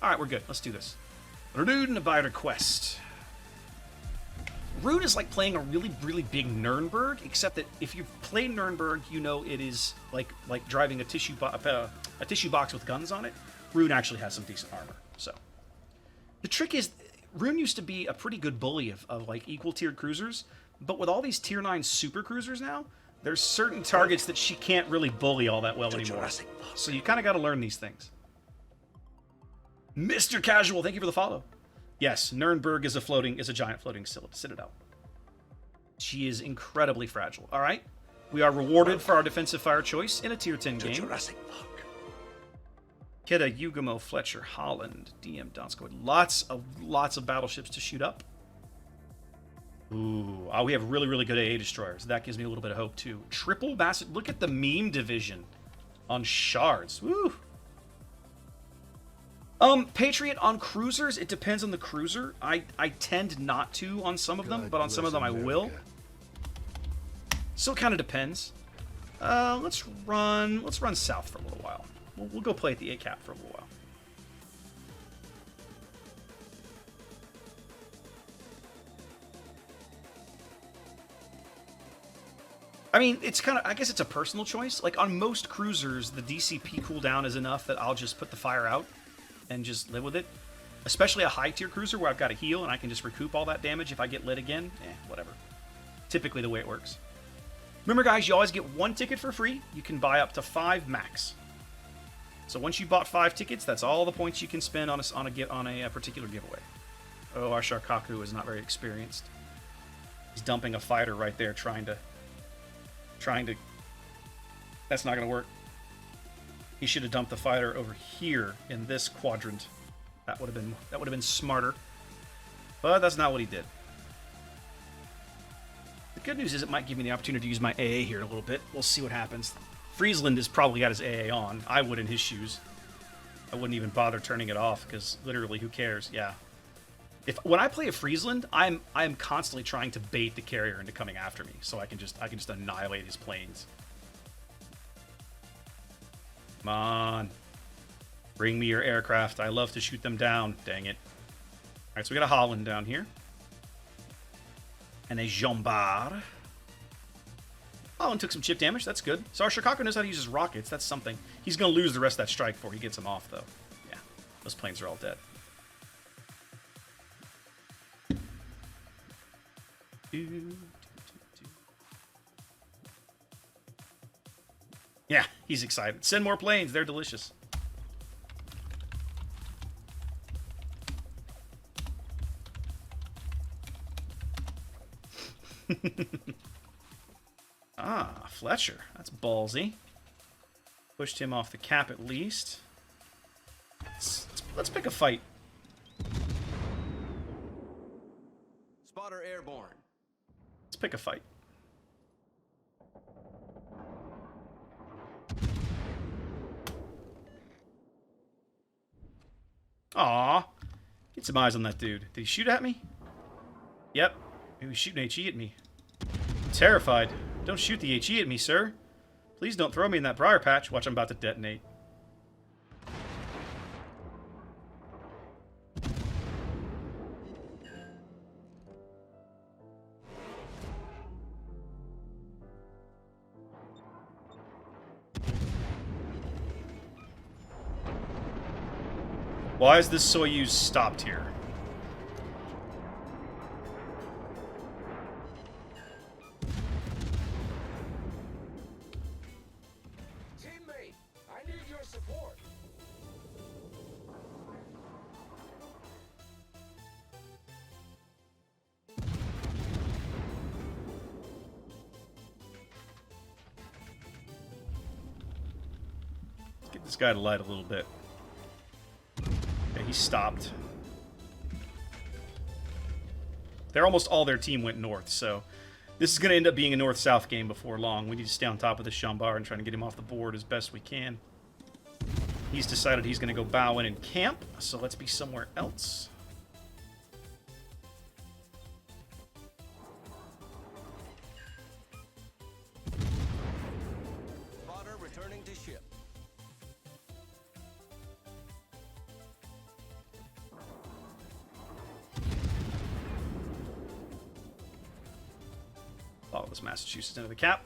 Alright, we're good. Let's do this. Roon by request. Roon is like playing a really, really big Nuremberg, except that if you've played Nuremberg, you know it is like driving a tissue box with guns on it. Roon actually has some decent armor. So the trick is, Roon used to be a pretty good bully of like equal tiered cruisers, but with all these tier 9 super cruisers now, there's certain targets that she can't really bully all that well anymore. So you kind of got to learn these things. Mr. Casual, thank you for the follow. Yes, Nuremberg is a giant floating citadel. She is incredibly fragile. All right, we are rewarded for our defensive fire choice in a tier 10 game. Kidda, Yugamo, Fletcher, Holland, DM, Donskoy. Lots of battleships to shoot up. Ooh, we have really, really good AA destroyers. That gives me a little bit of hope too. Triple Bassett. Look at the meme division on Shards. Woo. Patriot on cruisers, it depends on the cruiser. I tend not to on some of them, but on some of them I will. So it kind of depends. Let's run south for a little while. We'll go play at the ACAP for a little while. I mean, it's kind of, I guess it's a personal choice. Like on most cruisers, the DCP cooldown is enough that I'll just put the fire out and just live with it. Especially a high tier cruiser where I've got to heal and I can just recoup all that damage if I get lit again. Whatever. Typically the way it works. Remember guys, you always get 1 ticket for free. You can buy up to 5 max. So once you bought 5 tickets, that's all the points you can spend on a particular giveaway. Oh, our Sharkaku is not very experienced. He's dumping a fighter right there, trying to. That's not going to work. He should have dumped the fighter over here in this quadrant. That would have been smarter. But that's not what he did. The good news is it might give me the opportunity to use my AA here in a little bit. We'll see what happens. Friesland has probably got his AA on. I would in his shoes. I wouldn't even bother turning it off because literally, who cares? Yeah. When I play a Friesland, I'm constantly trying to bait the carrier into coming after me, so I can just annihilate his planes. Come on, bring me your aircraft. I love to shoot them down. Dang it! All right, so we got a Holland down here, and a Jambard. Holland took some chip damage. That's good. So our Chicago knows how to use his rockets. That's something. He's gonna lose the rest of that strike before he gets them off, though. Yeah, those planes are all dead. Yeah, he's excited. Send more planes. They're delicious. Fletcher. That's ballsy. Pushed him off the cap at least. Let's pick a fight. Spotter airborne. Let's pick a fight. Aw. Get some eyes on that dude. Did he shoot at me? Yep. He was shooting HE at me. Terrified. Don't shoot the HE at me, sir. Please don't throw me in that briar patch. Watch, I'm about to detonate. Why is this Soyuz stopped here? Teammate, I need your support. Let's get this guy to light a little bit. He stopped. Almost all their team went north, so this is going to end up being a north-south game before long. We need to stay on top of this Shambar and try to get him off the board as best we can. He's decided he's going to go bow in and camp, so let's be somewhere else. Spotter returning to ship. those Massachusetts into the cap.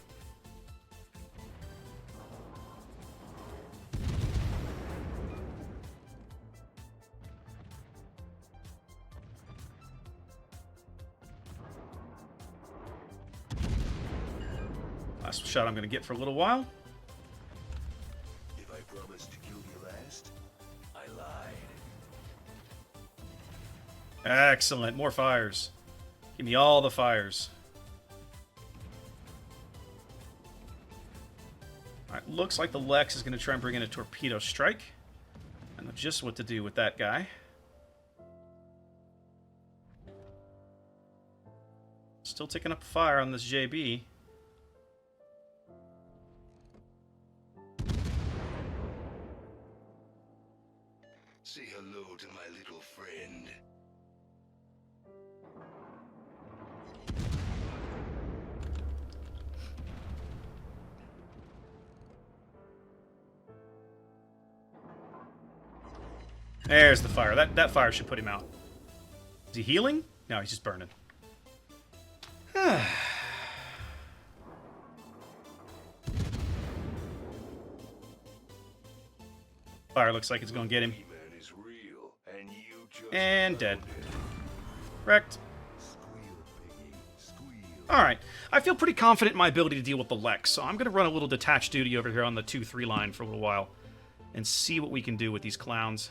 Last shot I'm going to get for a little while. If I promised to kill you last, I lied. Excellent. More fires. Give me all the fires. Alright, looks like the Lex is going to try and bring in a torpedo strike. I know just what to do with that guy. Still taking up fire on this JB. Say hello to my little friend. There's the fire. That fire should put him out. Is he healing? No, he's just burning. Fire looks like it's going to get him. Man is real, and you just And dead. found it. Wrecked. Squeal, piggy, squeal. Alright. I feel pretty confident in my ability to deal with the Lex, so I'm going to run a little detached duty over here on the 2-3 line for a little while and see what we can do with these clowns.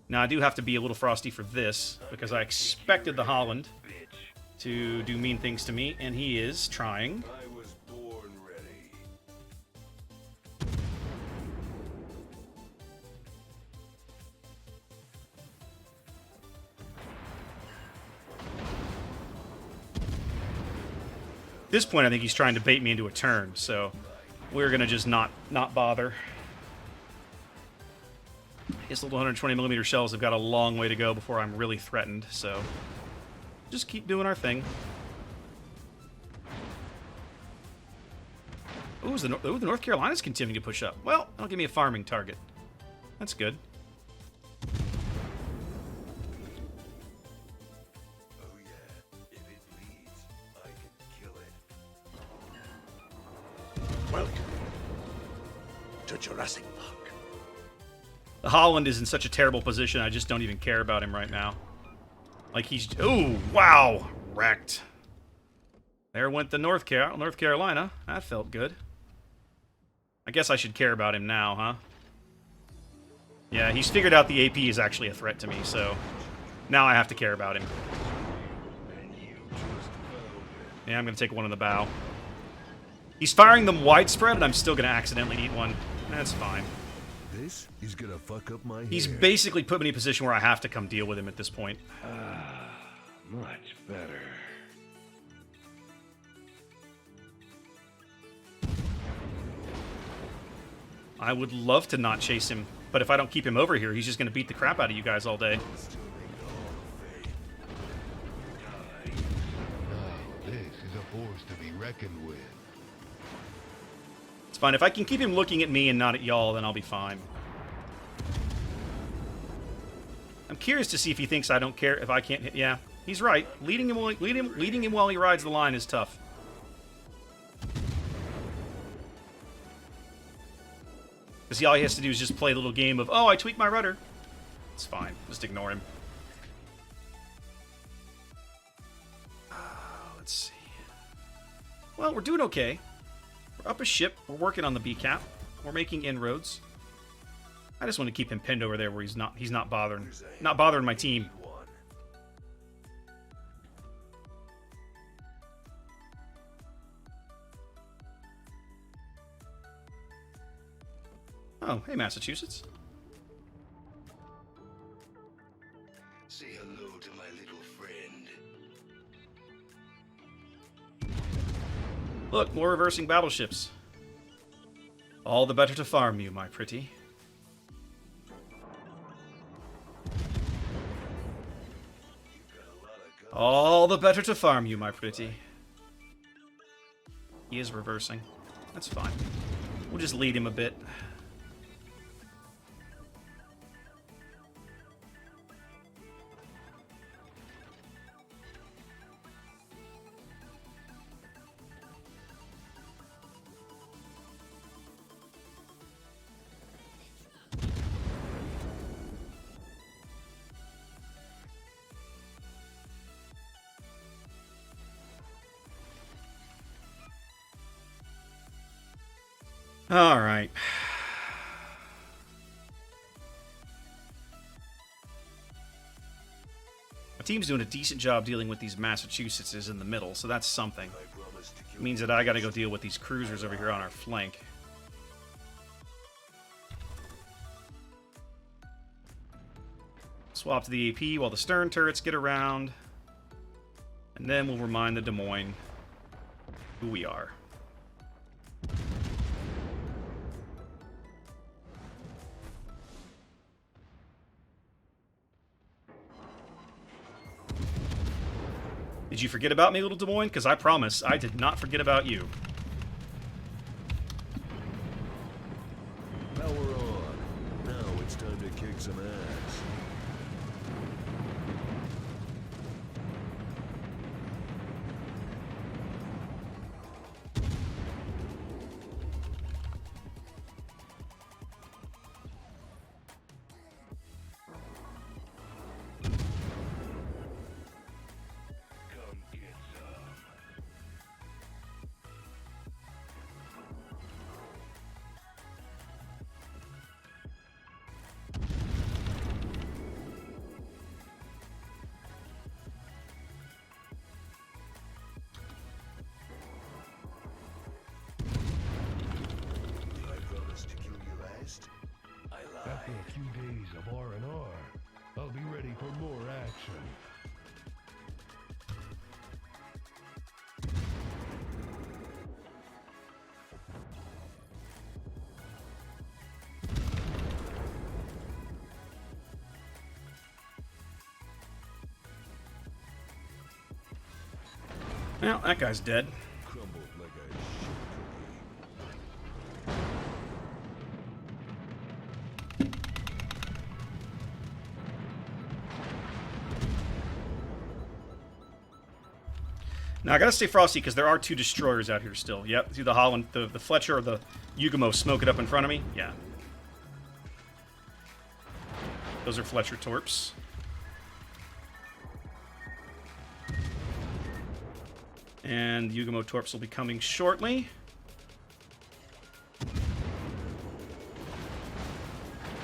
Now, I do have to be a little frosty for this, because I expected the Holland to do mean things to me, and he is trying. I was born ready. At this point, I think he's trying to bait me into a turn, so we're going to just not bother. His little 120mm shells have got a long way to go before I'm really threatened, so just keep doing our thing. Ooh, the North Carolina's continuing to push up. Well, that'll give me a farming target. That's good. Oh yeah, if it bleeds, I can kill it. Welcome to Jurassic Park. The Holland is in such a terrible position, I just don't even care about him right now. Like he's... Ooh, wow! Wrecked. There went the North Carolina. That felt good. I guess I should care about him now, huh? Yeah, he's figured out the AP is actually a threat to me, so... Now I have to care about him. And you just found it. Yeah, I'm going to take one in the bow. He's firing them widespread, and I'm still going to accidentally eat one. That's fine. This is gonna fuck up my He's hair. basically put me in a position where I have to come deal with him at this point. Much better. I would love to not chase him, but if I don't keep him over here, he's just going to beat the crap out of you guys all day. This is a force to be reckoned with. It's fine. If I can keep him looking at me and not at y'all, then I'll be fine. I'm curious to see if he thinks I don't care if I can't hit. Yeah, he's right. Leading him while he rides the line is tough. Because see, all he has to do is just play a little game of, oh, I tweaked my rudder. It's fine. Just ignore him. Let's see. Well, we're doing okay. We're up a ship. We're working on the B cap. We're making inroads. I just want to keep him pinned over there where he's not bothering my team. Oh, hey Massachusetts. Say hello to my little friend. Look, more reversing battleships. All the better to farm you, my pretty. All the better to farm you, my pretty. He is reversing. That's fine. We'll just lead him a bit. All right. My team's doing a decent job dealing with these Massachusettses in the middle, so that's something. It means that I gotta go deal with these cruisers over here on our flank. Swap to the AP while the stern turrets get around. And then we'll remind the Des Moines who we are. Did you forget about me, little Des Moines? Because I promise I did not forget about you. Power on. Now it's time to kick some ass. After a few days of R&R, I'll be ready for more action. Well, that guy's dead. Crumbled like a shit Now I gotta stay frosty because there are two destroyers out here still. Yep, see the Holland, the Fletcher or the Yugamo smoke it up in front of me? Yeah. Those are Fletcher torps. And the Yugamo torps will be coming shortly. And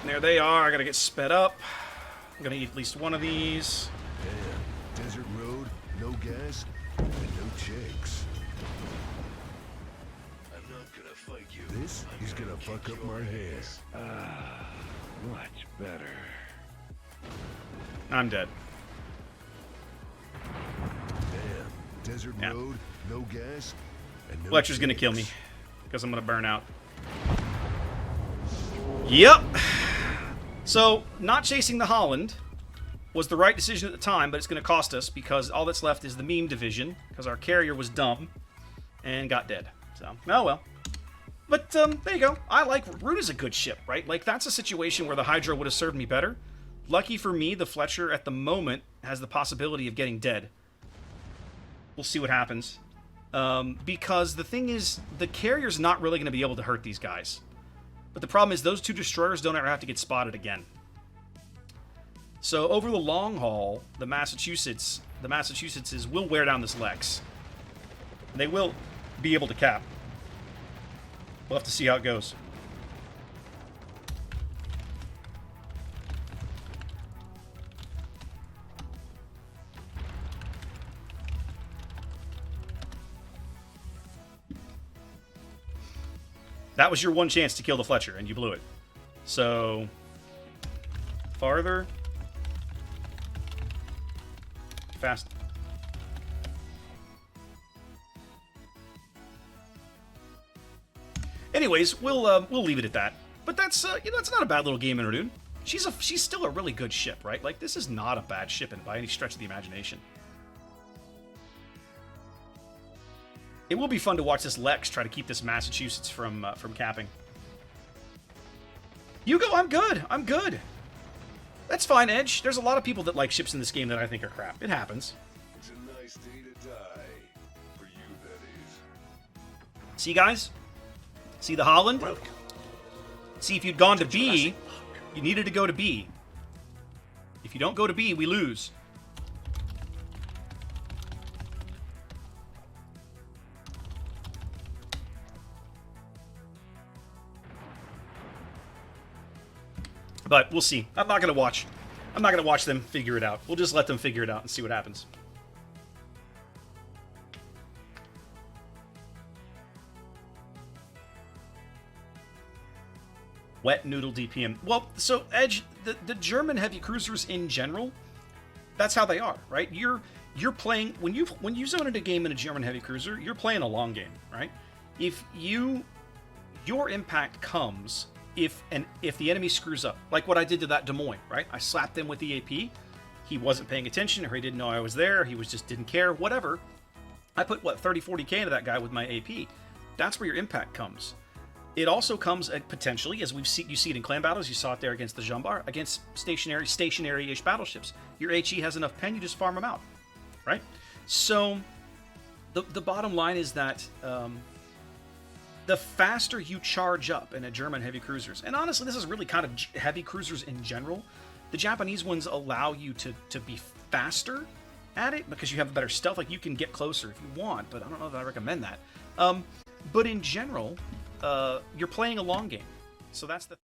there they are. I gotta get sped up. I'm gonna eat at least one of these. Damn. Desert road, no gas, and no chicks. I'm not gonna fight you. This is gonna fuck up my hair. Much better. I'm dead. Damn. Desert Yeah. road, no gas, and no Fletcher's gonna kill me chicks. because I'm gonna burn out. Yep. So, not chasing the Holland was the right decision at the time, but it's going to cost us because all that's left is the meme division because our carrier was dumb and got dead. So, oh well. But there you go. I like Roon is a good ship, right? Like that's a situation where the Hydra would have served me better. Lucky for me, the Fletcher at the moment has the possibility of getting dead. We'll see what happens. Because the thing is, the carrier's not really going to be able to hurt these guys. But the problem is those two destroyers don't ever have to get spotted again. So over the long haul, the Massachusetts will wear down this Lex. They will be able to cap. We'll have to see how it goes. That was your one chance to kill the Fletcher, and you blew it. So, farther. Fast. Anyways, we'll leave it at that. But that's it's not a bad little game in Roon. She's still a really good ship, right? Like this is not a bad ship by any stretch of the imagination. It will be fun to watch this Lex try to keep this Massachusetts from capping. Hugo, I'm good. I'm good. That's fine, Edge. There's a lot of people that like ships in this game that I think are crap. It happens. It's a nice day to die. For you, that is. See, guys? See the Holland? See, if you'd gone to B, you needed to go to B. If you don't go to B, we lose. But we'll see. I'm not gonna watch them figure it out. We'll just let them figure it out and see what happens. Wet noodle DPM. Well, so Edge, the German heavy cruisers in general, that's how they are, right? You're playing when you zone into a game in a German heavy cruiser, you're playing a long game, right? Your impact comes if the enemy screws up, like what I did to that Des Moines, right? I slapped him with the AP. He wasn't paying attention, or he didn't know I was there. He just didn't care. Whatever. I put 30-40k into that guy with my AP. That's where your impact comes. It also comes potentially, as you see it in clan battles. You saw it there against the Jumbar, against stationary-ish battleships. Your HE has enough pen, you just farm them out, right? So the bottom line is that the faster you charge up in a German heavy cruisers, and honestly, this is really kind of heavy cruisers in general. The Japanese ones allow you to be faster at it because you have better stealth. Like, you can get closer if you want, but I don't know if I recommend that. But in general, you're playing a long game, so that's the